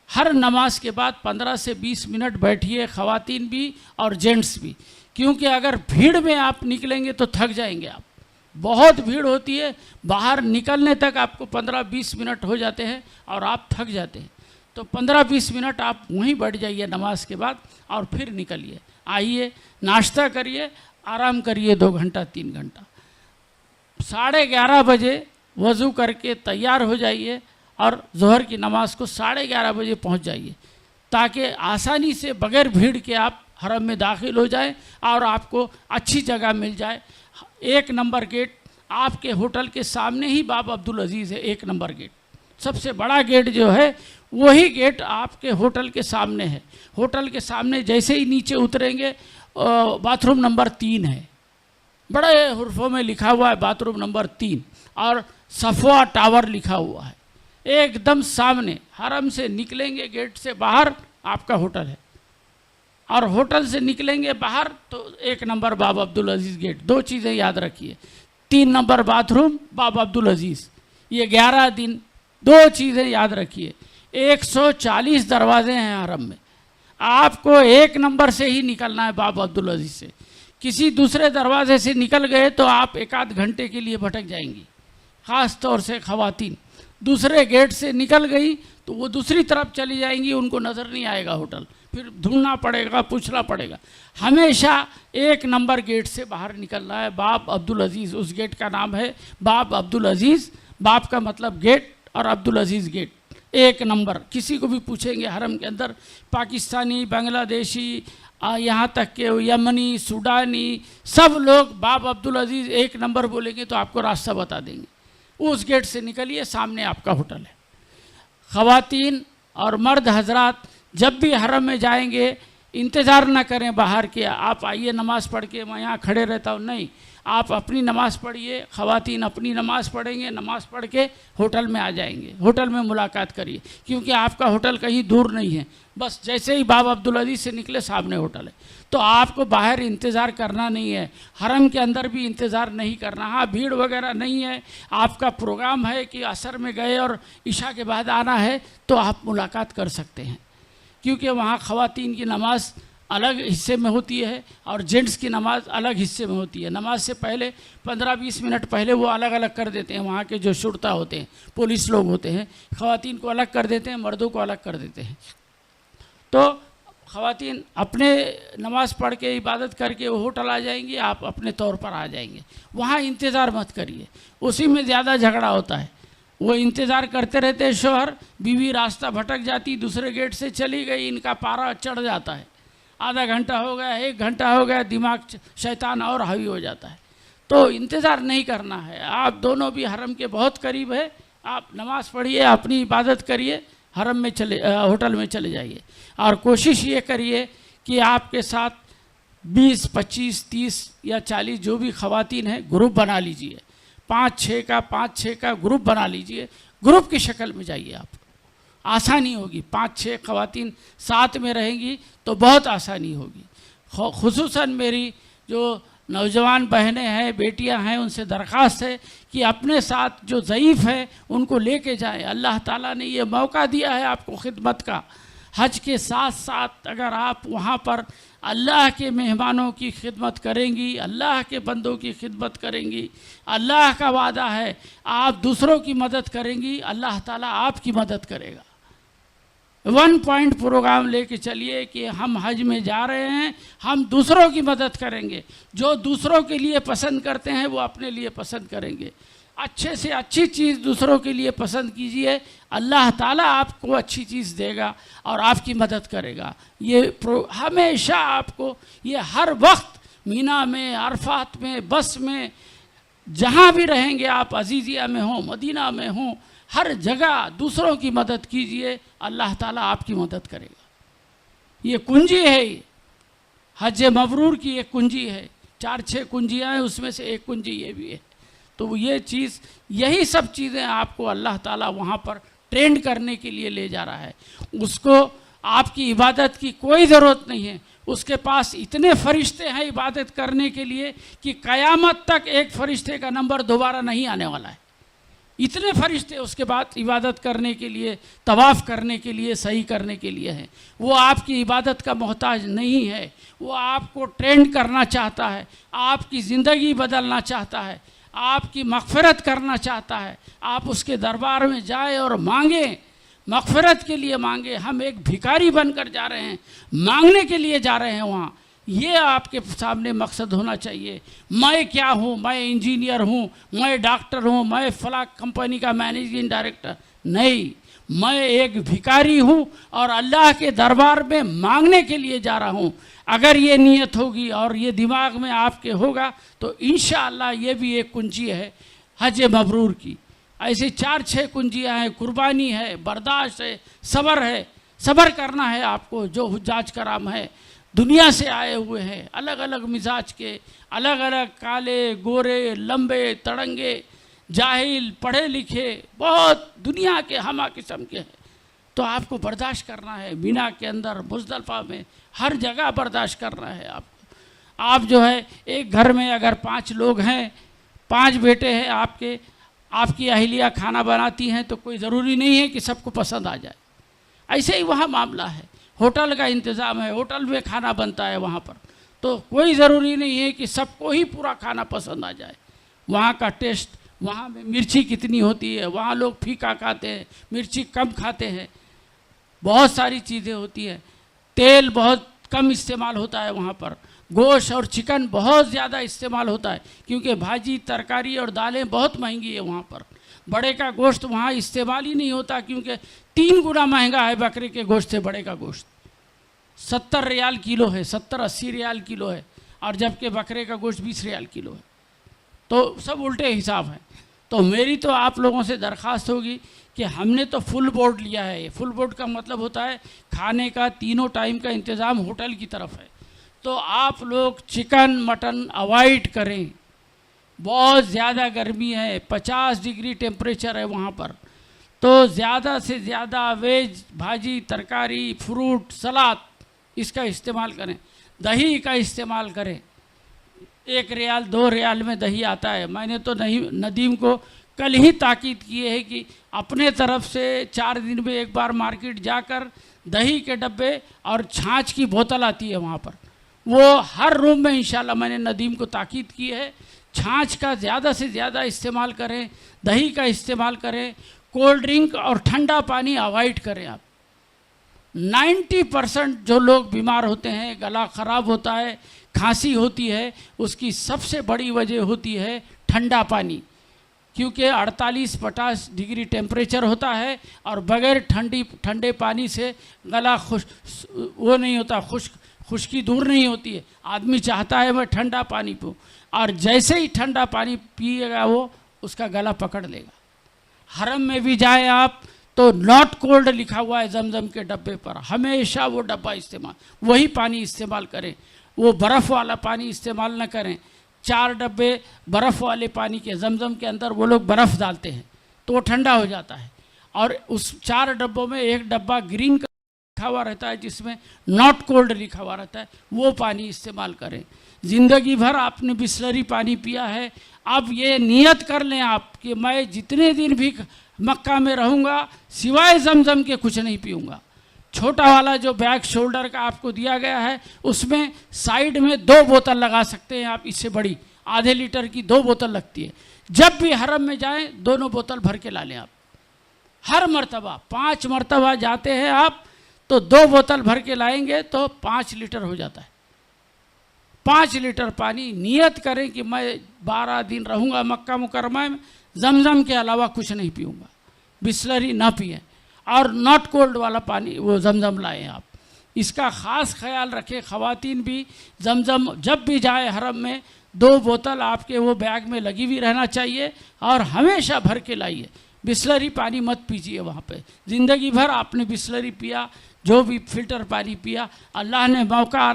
हर नमाज के बाद 15 से 20 मिनट बैठिए, ख़वातीन भी और जेंट्स भी, क्योंकि अगर भीड़ में आप निकलेंगे तो थक जाएंगे आप। बहुत भीड़ होती है, बाहर निकलने तक आपको 15-20 मिनट हो जाते हैं और आप थक जाते हैं। तो 15-20 मिनट आप वहीं बैठ जाइए नमाज के बाद और फिर निकलिए। आइए, नाश्ता करिए, आराम करिए 2 घंटा 3 घंटा। 11:30 बजे वज़ू करके तैयार हो जाइए और ज़ोहर की नमाज़ को 11:30 बजे पहुंच जाइए, ताकि आसानी से बग़ैर भीड़ के आप हरम में दाखिल हो जाए और आपको अच्छी जगह मिल जाए। 1 नंबर गेट आपके होटल के सामने ही बाब अब्दुल अजीज़ है। 1 नंबर गेट, सबसे बड़ा गेट जो है वही गेट आपके होटल के सामने है। होटल के सामने जैसे ही नीचे उतरेंगे, बाथरूम नंबर 3 है, बड़े हुर्फों में लिखा हुआ है बाथरूम नंबर 3, और सफ़वा टावर लिखा हुआ है एकदम सामने। हरम से निकलेंगे गेट से बाहर आपका होटल है। और होटल से निकलेंगे बाहर तो 1 नंबर बाबा अब्दुल अजीज़ गेट, 2 चीज़ें याद रखिए, 3 नंबर बाथरूम बाबा अब्दुल अजीज़, ये 11 दिन 2 चीज़ें याद रखिए। 140 दरवाजे हैं हरम में, आपको 1 नंबर से ही निकलना है बाबा अब्दुल अजीज़ से। किसी दूसरे दरवाजे से निकल गए तो आप 1 आध घंटे के लिए भटक जाएंगी। ख़ास तौर से ख़वातीन दूसरे गेट से निकल गई तो वो दूसरी तरफ चली जाएंगी, उनको नज़र नहीं आएगा होटल, फिर ढूंढना पड़ेगा, पूछना पड़ेगा। हमेशा 1 नंबर गेट से बाहर निकलना है, बाब अब्दुल अजीज़, उस गेट का नाम है बाब अब्दुल अजीज़। बाब का मतलब गेट और अब्दुल अजीज़ गेट, 1 नंबर। किसी को भी पूछेंगे हरम के अंदर, पाकिस्तानी, बांग्लादेशी, यहाँ तक के यमनी, सूडानी, सब लोग बाब अब्दुल अजीज़ 1 नंबर बोलेंगे तो आपको रास्ता बता देंगे। उस गेट से निकलिए, सामने आपका होटल है। ख़वातीन और मर्द हजरात जब भी हरम में जाएंगे इंतज़ार ना करें बाहर के, आप आइए नमाज़ पढ़ के मैं यहाँ खड़े रहता हूँ, नहीं, आप अपनी नमाज़ पढ़िए, ख़वातीन अपनी नमाज़ पढ़ेंगे, नमाज़ पढ़ के होटल में आ जाएंगे, होटल में मुलाकात करिए, क्योंकि आपका होटल कहीं दूर नहीं है, बस जैसे ही बाबा अब्दुल अजीज़ से निकले सामने होटल है। तो आपको बाहर इंतज़ार करना नहीं है, हरम के अंदर भी इंतज़ार नहीं करना। हाँ, भीड़ वगैरह नहीं है, आपका प्रोग्राम है कि असर में गए और इशा के बाद आना है तो आप मुलाकात कर सकते हैं, क्योंकि वहाँ ख़वातीन की नमाज़ अलग हिस्से में होती है और जेंट्स की नमाज़ अलग हिस्से में होती है। नमाज से पहले 15-20 मिनट पहले वो अलग अलग कर देते हैं, वहाँ के जो शुरता होते हैं, पुलिस लोग होते हैं, ख़वातीन को अलग कर देते हैं, मर्दों को अलग कर देते हैं। तो ख़वातीन अपने नमाज़ पढ़ के इबादत करके वो होटल आ जाएंगी, आप अपने तौर पर आ जाएंगे। वहाँ इंतज़ार मत करिए, उसी में ज़्यादा झगड़ा होता है। वो इंतज़ार करते रहते हैं, शौहर बीवी रास्ता भटक जाती, दूसरे गेट से चली गई, इनका पारा चढ़ जाता है, आधा घंटा हो गया, 1 घंटा हो गया, दिमाग शैतान और हावी हो जाता है। तो इंतज़ार नहीं करना है, आप दोनों भी हरम के बहुत करीब है, आप नमाज़ पढ़िए, अपनी इबादत करिए, हरम में होटल में चले जाइए। और कोशिश ये करिए कि आपके साथ 20, 25, 30 या 40 जो भी ख़वातीन हैं ग्रुप बना लीजिए, 5-6 का ग्रुप बना लीजिए, ग्रुप की शक्ल में जाइए, आप आसानी होगी। 5-6 ख़वातीन साथ में रहेंगी तो बहुत आसानी होगी। खुसूसन मेरी जो नौजवान बहनें हैं, बेटियां हैं, उनसे दरख्वास्त है कि अपने साथ जो ज़ईफ़ है उनको लेके जाएं। अल्लाह ताला ने ये मौका दिया है आपको खिदमत का। हज के साथ साथ अगर आप वहाँ पर अल्लाह के मेहमानों की खिदमत करेंगी, अल्लाह के बंदों की खिदमत करेंगी, अल्लाह का वादा है आप दूसरों की मदद करेंगी, अल्लाह ताला आपकी मदद करेगा। 1 पॉइंट प्रोग्राम लेके चलिए कि हम हज में जा रहे हैं, हम दूसरों की मदद करेंगे, जो दूसरों के लिए पसंद करते हैं वो अपने लिए पसंद करेंगे। अच्छे से अच्छी चीज़ दूसरों के लिए पसंद कीजिए, अल्लाह ताला आपको अच्छी चीज़ देगा और आपकी मदद करेगा। ये हमेशा आपको, ये हर वक्त मीना में, अरफात में, बस में, जहाँ भी रहेंगे आप, अजीज़िया में हो, मदीना में हो, हर जगह दूसरों की मदद कीजिए, अल्लाह ताला आपकी मदद करेगा। ये कुंजी है, ये हज मबरूर की एक कुंजी है। 4-6 कुंजियाँ हैं, उसमें से एक कुंजी ये भी है। तो ये चीज़, यही सब चीज़ें आपको अल्लाह ताला वहाँ पर ट्रेंड करने के लिए ले जा रहा है। उसको आपकी इबादत की कोई ज़रूरत नहीं है, उसके पास इतने फरिश्ते हैं इबादत करने के लिए कि क़यामत तक एक फ़रिश्ते का नंबर दोबारा नहीं आने वाला है। इतने फरिश्ते उसके बाद इबादत करने के लिए, तवाफ़ करने के लिए, सही करने के लिए हैं। वो आपकी इबादत का मोहताज नहीं है, वो आपको ट्रेंड करना चाहता है, आपकी ज़िंदगी बदलना चाहता है, आपकी मग़फ़िरत करना चाहता है। आप उसके दरबार में जाए और मांगें, मग़फ़िरत के लिए मांगे। हम एक भिखारी बनकर जा रहे हैं, मांगने के लिए जा रहे हैं वहाँ। ये आपके सामने मकसद होना चाहिए। मैं क्या हूँ, मैं इंजीनियर हूँ, मैं डॉक्टर हूँ, मैं फला कंपनी का मैनेजिंग डायरेक्टर नहीं, मैं एक भिखारी हूँ और अल्लाह के दरबार में मांगने के लिए जा रहा हूँ। अगर ये नीयत होगी और ये दिमाग में आपके होगा तो इंशाअल्लाह ये भी एक कुंजी है हज मबरूर की। ऐसे 4-6 कुंजियाँ हैं, कुर्बानी है, बर्दाश्त है, सब्र है। सब्र करना है आपको। जो हुज्जाज कराम है, दुनिया से आए हुए हैं, अलग अलग मिजाज के, अलग अलग काले, गोरे, लंबे, तड़ंगे, जाहिल, पढ़े लिखे, बहुत दुनिया के हमा किस्म के हैं। तो आपको बर्दाश्त करना है। मीना के अंदर, मुज़दलिफ़ा में, हर जगह बर्दाश्त करना है आपको। आप जो है एक घर में अगर 5 लोग हैं, 5 बेटे हैं आपके, आपकी अहलिया खाना बनाती हैं तो कोई ज़रूरी नहीं है कि सबको पसंद आ जाए। ऐसे ही वहाँ मामला है। होटल का इंतज़ाम है, होटल में खाना बनता है वहाँ पर, तो कोई ज़रूरी नहीं है कि सबको ही पूरा खाना पसंद आ जाए। वहाँ का टेस्ट, वहाँ में मिर्ची कितनी होती है, वहाँ लोग फीका खाते हैं, मिर्ची कम खाते हैं, बहुत सारी चीज़ें होती हैं। तेल बहुत कम इस्तेमाल होता है वहाँ पर। गोश्त और चिकन बहुत ज़्यादा इस्तेमाल होता है, क्योंकि भाजी, तरकारी और दालें बहुत महंगी है वहाँ पर। बड़े का गोश्त वहाँ इस्तेमाल ही नहीं होता, क्योंकि 3 गुना महंगा है बकरे के गोश्त से बड़े का गोश्त। 70 रियाल किलो है, 70-80 रियाल किलो है, और जबकि बकरे का गोश्त 20 रियाल किलो है। तो सब उल्टे हिसाब है। तो मेरी तो आप लोगों से दरख्वास्त होगी कि हमने तो फुल बोर्ड लिया है। फुल बोर्ड का मतलब होता है खाने का तीनों टाइम का इंतज़ाम होटल की तरफ है। तो आप लोग चिकन मटन अवॉइड करें। बहुत ज़्यादा गर्मी है, 50 डिग्री टेम्परेचर है वहाँ पर। तो ज़्यादा से ज़्यादा वेज, भाजी, तरकारी, फ्रूट, सलाद इसका इस्तेमाल करें। दही का इस्तेमाल करें। 1 रियाल 2 रियाल में दही आता है। मैंने तो नदीम को कल ही ताकीद की है कि अपने तरफ से 4 दिन में एक बार मार्केट जाकर दही के डब्बे और छाछ की बोतल आती है वहाँ पर, वो हर रूम में इंशाल्लाह मैंने नदीम को ताकीद की है। छाछ का ज़्यादा से ज़्यादा इस्तेमाल करें, दही का इस्तेमाल करें, कोल्ड ड्रिंक और ठंडा पानी अवॉइड करें। आप 90% जो लोग बीमार होते हैं, गला ख़राब होता है, खांसी होती है, उसकी सबसे बड़ी वजह होती है ठंडा पानी, क्योंकि 48-50 डिग्री टेम्परेचर होता है और बग़ैर ठंडे पानी से गला वो नहीं होता, खुश्की दूर नहीं होती है। आदमी चाहता है मैं ठंडा पानी पीऊँ, और जैसे ही ठंडा पानी पिएगा वो उसका गला पकड़ लेगा। हरम में भी जाए आप तो नॉट कोल्ड लिखा हुआ है जमजम के डब्बे पर, हमेशा वो डब्बा इस्तेमाल, वही पानी इस्तेमाल करें। वो बर्फ़ वाला पानी इस्तेमाल न करें। 4 डब्बे बर्फ़ वाले पानी के, जमजम के अंदर वो लोग बर्फ़ डालते हैं तो वो ठंडा हो जाता है, और उस 4 डब्बों में एक डब्बा ग्रीन का लिखा हुआ रहता है जिसमें नॉट कोल्ड लिखा हुआ रहता है, वो पानी इस्तेमाल करें। ज़िंदगी भर आपने बिस्लरी पानी पिया है, अब ये नियत कर लें आप कि मैं जितने दिन भी मक्का में रहूँगा सिवाय जमजम के कुछ नहीं पीऊँगा। छोटा वाला जो बैक शोल्डर का आपको दिया गया है उसमें साइड में 2 बोतल लगा सकते हैं आप, इससे बड़ी आधे लीटर की 2 बोतल लगती है। जब भी हरम में जाएं दोनों बोतल भर के ला लें आप। हर मर्तबा 5 मर्तबा जाते हैं आप तो 2 बोतल भर के लाएंगे तो 5 लीटर हो जाता है। 5 लीटर पानी नियत करें कि मैं 12 दिन रहूँगा मक्का मुकरमा में, जमजम के अलावा कुछ नहीं पीऊँगा, बिस्लरी ना पिए, और नॉट कोल्ड वाला पानी वो जमजम लाएं आप। इसका ख़ास ख्याल रखें। ख़वातीन भी जमजम जब भी जाए हरम में 2 बोतल आपके वो बैग में लगी हुई रहना चाहिए और हमेशा भर के लाइए। बिस्लरी पानी मत पीजिए वहाँ पे। ज़िंदगी भर आपने बिस्लरी पिया, जो भी फ़िल्टर पानी पिया, अल्लाह ने मौका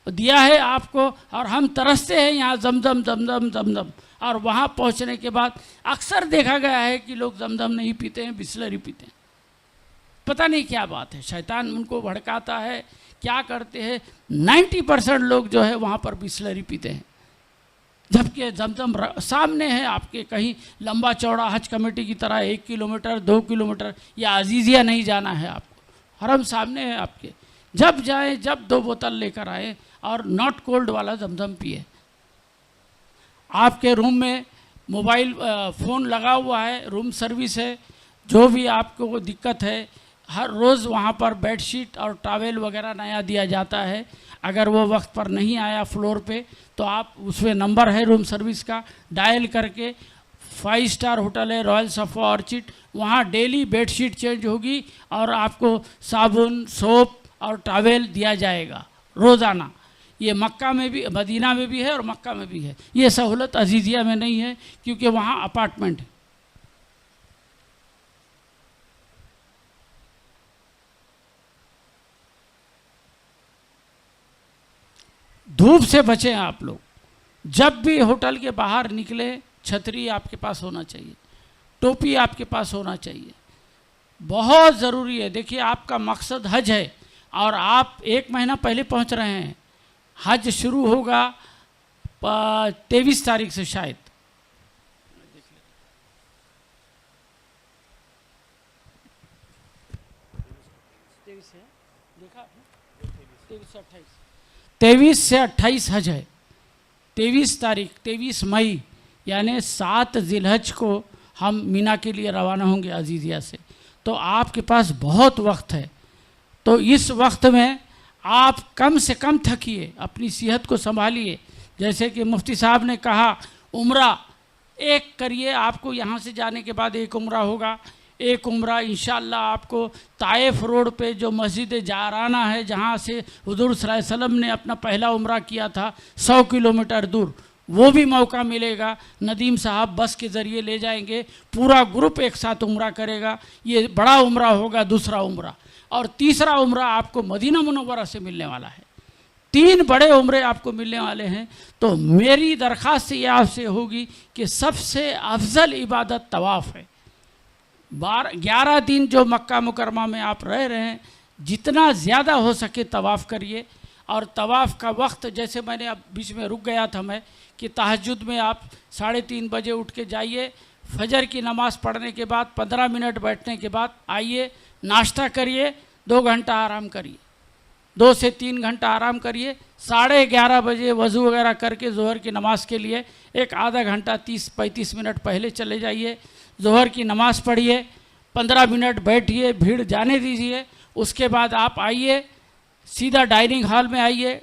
दिया है आपको, और हम तरसते हैं यहाँ जमजम जमजम जमजम, और वहाँ पहुँचने के बाद अक्सर देखा गया है कि लोग जमजम नहीं पीते हैं, बिस्लरी पीते हैं। पता नहीं क्या बात है, शैतान उनको भड़काता है, क्या करते हैं। 90% लोग जो है वहाँ पर बिस्लरी पीते हैं, जबकि जमजम सामने है आपके। कहीं लंबा चौड़ा हज कमेटी की तरह 1 किलोमीटर 2 किलोमीटर या अजीज़िया नहीं जाना है आपको, हरम सामने है आपके। जब जाए जब 2 बोतल लेकर आए और नॉट कोल्ड वाला जमजम पिए। आपके रूम में मोबाइल फ़ोन लगा हुआ है, रूम सर्विस है, जो भी आपको दिक्कत है हर रोज़ वहाँ पर बेडशीट और टॉवेल वगैरह नया दिया जाता है। अगर वो वक्त पर नहीं आया फ्लोर पे तो आप उसमें नंबर है रूम सर्विस का, डायल करके 5 स्टार होटल है रॉयल सफ़ा ऑर्चिड, वहाँ डेली बेडशीट चेंज होगी और आपको साबुन, सोप और टॉवेल दिया जाएगा रोज़ाना। ये मक्का में भी, मदीना में भी है और मक्का में भी है। ये सहूलत अजीज़िया में नहीं है क्योंकि वहाँ अपार्टमेंट है। धूप से बचें आप लोग। जब भी होटल के बाहर निकले छतरी आपके पास होना चाहिए, टोपी आपके पास होना चाहिए। बहुत ज़रूरी है। देखिए आपका मकसद हज है और आप 1 महीना पहले पहुंच रहे हैं। हज शुरू होगा 23 तारीख से शायद। देखा 23 से 28 हज है। 23 तारीख 23 मई यानी 7 जिलहज को हम मीना के लिए रवाना होंगे अजीज़िया से। तो आपके पास बहुत वक्त है। तो इस वक्त में आप कम से कम थकिए, अपनी सेहत को संभालिए। जैसे कि मुफ्ती साहब ने कहा उम्रा एक करिए, आपको यहाँ से जाने के बाद एक उम्रा होगा। एक उम्रा इंशाअल्लाह आपको ताइफ रोड पे जो मस्जिद जाराना है, जहाँ से हुजूर सल्लल्लाहु अलैहि वसल्लम ने अपना पहला उम्रा किया था 100 किलोमीटर दूर, वो भी मौका मिलेगा। नदीम साहब बस के ज़रिए ले जाएंगे, पूरा ग्रुप एक साथ उम्रा करेगा। ये बड़ा उम्रा होगा, दूसरा उम्रा। और तीसरा उम्रा आपको मदीना मुनव्वरा से मिलने वाला है। 3 बड़े उम्रे आपको मिलने वाले हैं। तो मेरी दरख्वास्त ये आपसे होगी कि सबसे अफजल इबादत तवाफ़ है। 11 दिन जो मक्का मुकरमा में आप रह रहे हैं, जितना ज़्यादा हो सके तवाफ़ करिए। और तवाफ़ का वक्त, जैसे मैंने अब बीच में रुक गया था मैं, कि तहज्जुद में आप 3:30 बजे उठ के जाइए। फजर की नमाज़ पढ़ने के बाद 15 मिनट बैठने के बाद आइए, नाश्ता करिए, 2 घंटा आराम करिए, 2 से 3 घंटा आराम करिए। 11:30 बजे वज़ू वगैरह करके ज़ोहर की नमाज़ के लिए एक आधा घंटा 30-35 मिनट पहले चले जाइए। ज़ोहर की नमाज़ पढ़िए, 15 मिनट बैठिए, भीड़ जाने दीजिए। उसके बाद आप आइए, सीधा डाइनिंग हॉल में आइए।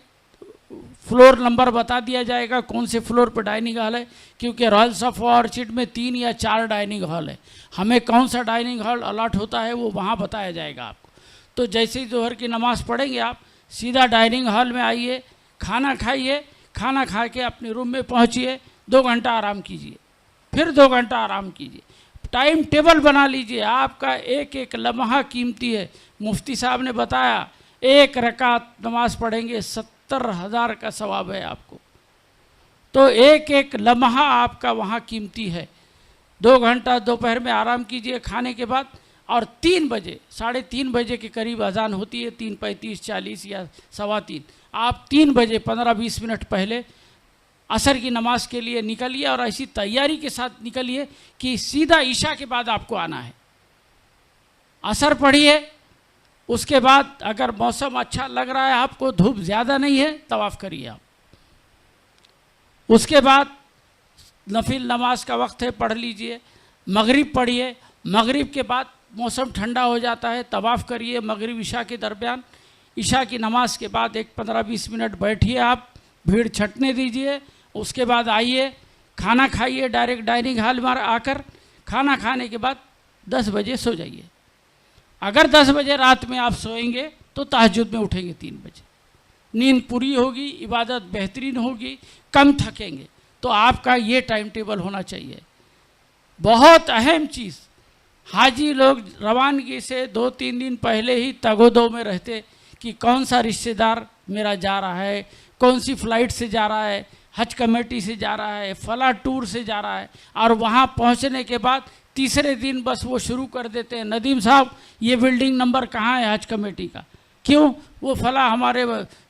फ्लोर नंबर बता दिया जाएगा कौन से फ्लोर पर डाइनिंग हॉल है, क्योंकि रॉयल सफा ऑर्चिड में 3 या 4 डाइनिंग हॉल है। हमें कौन सा डाइनिंग हॉल अलॉट होता है वो वहाँ बताया जाएगा आपको। तो जैसे ही ज़ोहर की नमाज़ पढ़ेंगे आप सीधा डाइनिंग हॉल में आइए, खाना खाइए, खाना खा के अपने रूम में पहुँचिए, 2 घंटा आराम कीजिए, फिर 2 घंटा आराम कीजिए। टाइम टेबल बना लीजिए, आपका एक एक लम्हा कीमती है। मुफ्ती साहब ने बताया 1 रकात नमाज़ पढ़ेंगे 70,000 का सवाब है आपको। तो एक एक लम्हा आपका वहाँ कीमती है। 2 घंटा दोपहर में आराम कीजिए खाने के बाद, और 3 बजे 3:30 बजे के करीब अजान होती है, 3:35, 40 या 3:15। आप 3 बजे 15-20 मिनट पहले असर की नमाज़ के लिए निकलिए, और ऐसी तैयारी के साथ निकलिए कि सीधा ईशा के बाद आपको आना है। असर पढ़िए, उसके बाद अगर मौसम अच्छा लग रहा है आपको, धूप ज़्यादा नहीं है, तवाफ़ करिए आप। उसके बाद नफिल नमाज का वक्त है, पढ़ लीजिए। मगरिब पढ़िए, मगरिब के बाद मौसम ठंडा हो जाता है, तवाफ़ करिए मगरिब ईशा के दरमियान। ईशा की नमाज के बाद एक 15-20 मिनट बैठिए आप, भीड़ छटने दीजिए। उसके बाद आइए, खाना खाइए, डायरेक्ट डाइनिंग हॉल में आकर खाना खाने के बाद 10 बजे सो जाइए। अगर 10 बजे रात में आप सोएंगे तो तहज्जुद में उठेंगे 3 बजे, नींद पूरी होगी, इबादत बेहतरीन होगी, कम थकेंगे। तो आपका ये टाइम टेबल होना चाहिए। बहुत अहम चीज़, हाजी लोग रवानगी से 2-3 दिन पहले ही तगोदो में रहते कि कौन सा रिश्तेदार मेरा जा रहा है, कौन सी फ़्लाइट से जा रहा है, हज कमेटी से जा रहा है, फला टूर से जा रहा है। और वहाँ पहुँचने के बाद तीसरे दिन बस वो शुरू कर देते हैं, नदीम साहब ये बिल्डिंग नंबर कहाँ है हज कमेटी का, क्यों, वो फला हमारे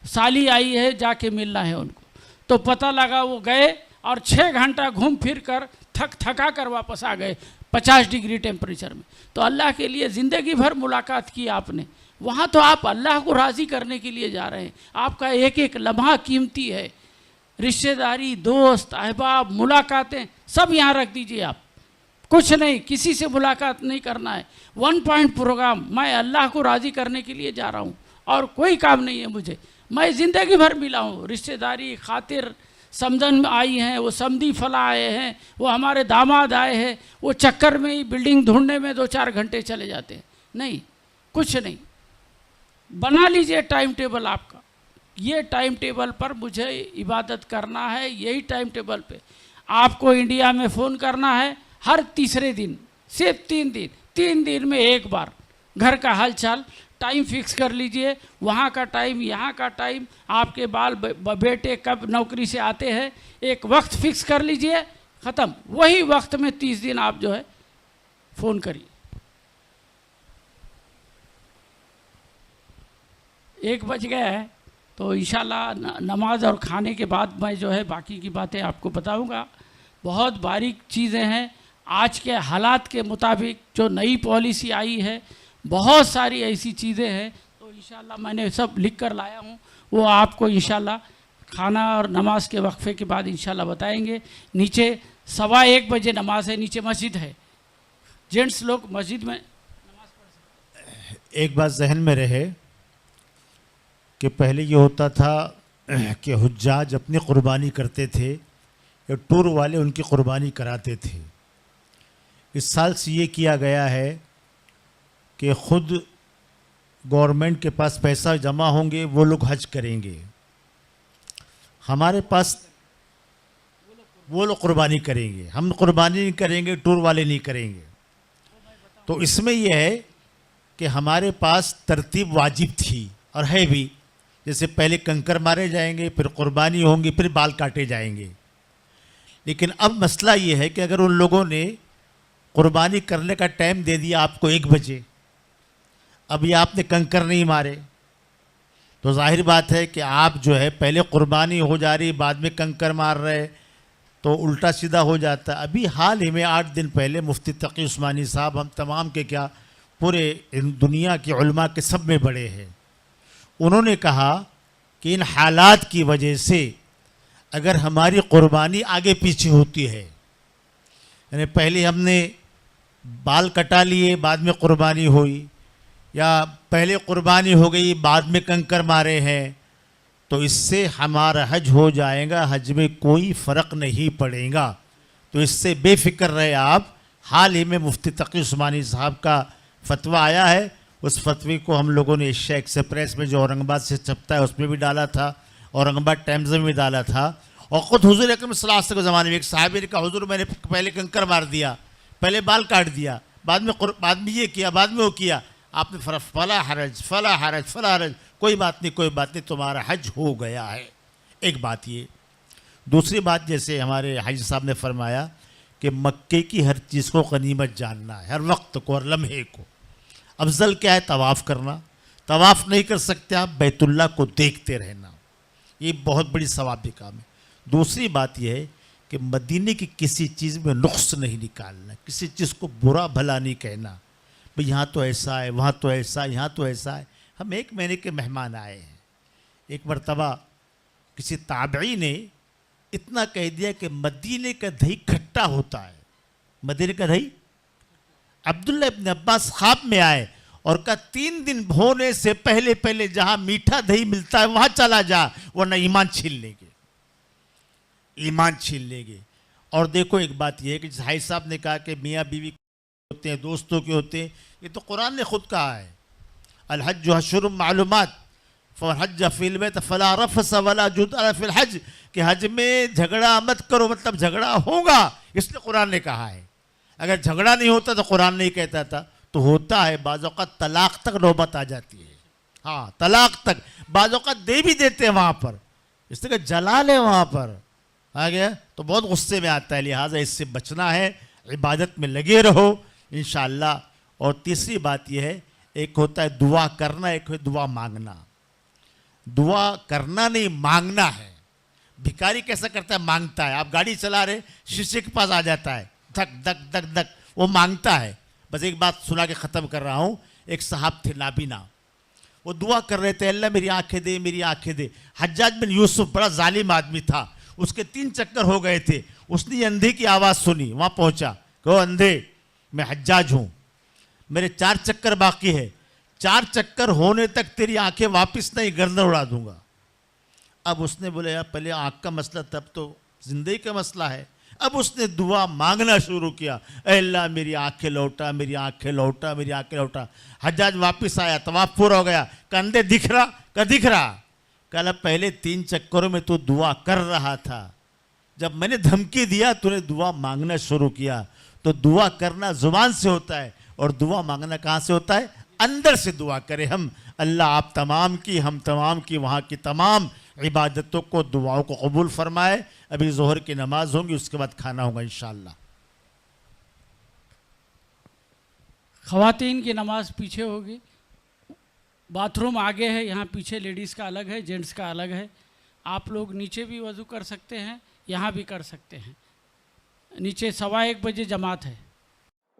साली आई है, जाके मिलना है उनको। तो पता लगा वो गए और 6 घंटा घूम फिर कर थका कर वापस आ गए 50 डिग्री टेम्परेचर में। तो अल्लाह के लिए ज़िंदगी भर मुलाकात की आपने, वहाँ तो आप अल्लाह को राज़ी करने के लिए जा रहे हैं। आपका एक एक लम्हा कीमती है। रिश्तेदारी, दोस्त, अहबाब, मुलाकातें सब यहाँ रख दीजिए आप। कुछ नहीं, किसी से मुलाकात नहीं करना है। 1 पॉइंट प्रोग्राम, मैं अल्लाह को राज़ी करने के लिए जा रहा हूँ और कोई काम नहीं है मुझे। मैं ज़िंदगी भर मिला हूँ, रिश्तेदारी खातिर समझन आई हैं, वो समधी फला आए हैं, वो हमारे दामाद आए हैं, वो चक्कर में ही बिल्डिंग ढूंढने में 2-4 घंटे चले जाते हैं। नहीं, कुछ नहीं। बना लीजिए टाइम टेबल आपका, ये टाइम टेबल पर मुझे इबादत करना है, यही टाइम टेबल पे आपको इंडिया में फ़ोन करना है हर तीसरे दिन, सिर्फ 3 दिन में एक बार घर का हाल चाल। टाइम फिक्स कर लीजिए, वहाँ का टाइम, यहाँ का टाइम, आपके बाल बेटे कब नौकरी से आते हैं, एक वक्त फिक्स कर लीजिए, ख़त्म। वही वक्त में 30 दिन आप जो है फ़ोन करिए। 1 बज गया है, तो इंशाल्लाह नमाज और खाने के बाद मैं जो है बाकी की बातें आपको बताऊंगा। बहुत बारीक चीज़ें हैं। आज के हालात के मुताबिक जो नई पॉलिसी आई है, बहुत सारी ऐसी चीज़ें हैं, तो इंशाल्लाह मैंने सब लिख कर लाया हूँ, वो आपको इंशाल्लाह खाना और नमाज के वक्फे के बाद इंशाल्लाह बताएंगे। नीचे 1:15 बजे नमाज है, नीचे मस्जिद है, जेंट्स लोग मस्जिद में नमाज पढ़ सकते हैं। एक बात जहन में रहे कि पहले ये होता था कि हुज्जाज अपनी क़ुरबानी करते थे या टूर वाले उनकी क़ुरबानी कराते थे। इस साल से ये किया गया है कि ख़ुद गवर्नमेंट के पास पैसा जमा होंगे, वो लोग हज करेंगे, हमारे पास वो लोग क़ुरबानी करेंगे, हम क़ुरबानी नहीं करेंगे, टूर वाले नहीं करेंगे। तो इसमें यह है कि हमारे पास तरतीब वाजिब थी और है भी, जैसे पहले कंकर मारे जाएंगे, फिर क़ुरबानी होंगी, फिर बाल काटे जाएंगे। लेकिन अब मसला ये है कि अगर उन लोगों ने क़ुरबानी करने का टाइम दे दिया आपको 1 बजे, अभी आपने कंकर नहीं मारे, तो जाहिर बात है कि आप जो है पहले क़ुरबानी हो जा रही, बाद में कंकर मार रहे, तो उल्टा सीधा हो जाता। अभी हाल ही में 8 दिन पहले मुफ्ती तकी उस्मानी साहब, हम तमाम के क्या पूरे दुनिया के उलमा के सब में बड़े हैं, उन्होंने कहा कि इन हालात की वजह से अगर हमारी क़ुरबानी आगे पीछे होती है, यानी पहले हमने बाल कटा लिए बाद में क़ुरबानी हुई, या पहले क़ुरबानी हो गई बाद में कंकर मारे हैं, तो इससे हमारा हज हो जाएगा, हज में कोई फ़र्क नहीं पड़ेगा। तो इससे बेफ़िक्र रहे आप। हाल ही में मुफ्ती तकी उस्मानी साहब का फतवा आया है, उस फतवे को हम लोगों ने एशिया एक्सप्रेस में जो औरंगाबाद से छपता है उसमें भी डाला था, औरंगाबाद टाइम्स में भी डाला था। और ख़ुद हुज़ूर अकरम सल्लल्लाहु अलैहि वसल्लम के ज़माने में एक साहबी ने कहा, हुज़ूर मैंने पहले कंकर मार दिया, पहले बाल काट दिया, बाद में ये किया, बाद में वो किया। आपने फला हरज फला हरज फला हरज, कोई बात नहीं, कोई बात नहीं, तुम्हारा हज हो गया है। एक बात ये। दूसरी बात, जैसे हमारे हाजी साहब ने फरमाया कि मक्के की हर चीज़ को गनीमत जानना है, हर वक्त को, हर लम्हे को। अफजल क्या है? तवाफ़ करना। तवाफ़ नहीं कर सकते आप, बैतुल्लाह को देखते रहना, ये बहुत बड़ी सवाबी काम है। दूसरी बात यह है कि मदीने की किसी चीज़ में नुक्स नहीं निकालना, किसी चीज़ को बुरा भला नहीं कहना, भाई यहाँ तो ऐसा है, वहाँ तो ऐसा है, यहाँ तो ऐसा है। हम 1 महीने के मेहमान आए हैं, एक मरतबा किसी ताबई ने इतना कह दिया कि मदीने का दही खट्टा होता है। मदीने का दही, अब्दुल्ला इब्न अब्बास ख्वाब में आए और कहा 3 दिन होने से पहले पहले जहाँ मीठा दही मिलता है वहाँ चला जा, वरना ईमान छीन लेंगे, ईमान छीन लेंगे। और देखो एक बात यह है कि भाई साहब ने कहा कि मियाँ बीवी होते हैं, दोस्तों के होते हैं, ये तो कुरान ने खुद कहा है, अल हज अशहुरुम मालूमात फहज फिल में फला रफस वला जुदा फिल हज, कि हज में झगड़ा मत करो, मतलब झगड़ा होगा, इसलिए कुरान ने कहा है। अगर झगड़ा नहीं होता तो कुरान नहीं कहता था। तो होता है, बाज़ औक़ात तलाक तक नौबत आ जाती है। हाँ, तलाक तक बाज़ औक़ात दे भी देते हैं वहाँ पर, इसलिए जलाल है वहाँ पर आ गया तो बहुत गुस्से में आता है। लिहाजा इससे बचना है, इबादत में लगे रहो इंशाअल्लाह। और तीसरी बात यह है, एक होता है दुआ करना, एक है दुआ मांगना। दुआ करना नहीं, मांगना है। भिखारी कैसा करता है? मांगता है। आप गाड़ी चला रहे, शीशे के पास आ जाता है, धक धक धक धक, वो मांगता है। बस एक बात सुना के ख़त्म कर रहा हूँ। एक साहब थे नाबीना, वो दुआ कर रहे थे, अल्लाह मेरी आंखें दे, मेरी आंखें दे। हज्जाज बिन यूसुफ बड़ा जालिम आदमी था, उसके 3 चक्कर हो गए थे। उसने ये अंधे की आवाज़ सुनी, वहाँ पहुँचा, कहो अंधे मैं हज्जाज हूँ, मेरे 4 चक्कर बाकी है, 4 चक्कर होने तक तेरी आंखें वापस नहीं, गर्दन उड़ा दूंगा। अब उसने बोले यार पहले आँख का मसला, तब तो जिंदगी का मसला है। अब उसने दुआ मांगना शुरू किया, अल्लाह मेरी आंखें लौटा, मेरी आंखें लौटा, मेरी आंखें लौटा। हज्जाज वापस आया, तवाफ पूरा हो गया, कंधे दिख रहा? क्या दिख रहा? कल पहले 3 चक्करों में तो दुआ कर रहा था, जब मैंने धमकी दिया तूने दुआ मांगना शुरू किया। तो दुआ करना जुबान से होता है और दुआ मांगना कहाँ से होता है? अंदर से दुआ करें हम। अल्लाह आप तमाम की, हम तमाम की, वहाँ की तमाम इबादतों को, दुआओं को कबूल फरमाए। अभी ज़ोहर की नमाज होगी, उसके बाद खाना होगा इंशाअल्लाह। ख़वातीन की नमाज पीछे होगी, बाथरूम आगे है, यहाँ पीछे लेडीज़ का अलग है, जेंट्स का अलग है। आप लोग नीचे भी वज़ू कर सकते हैं, यहाँ भी कर सकते हैं। नीचे 1:15 बजे जमात है।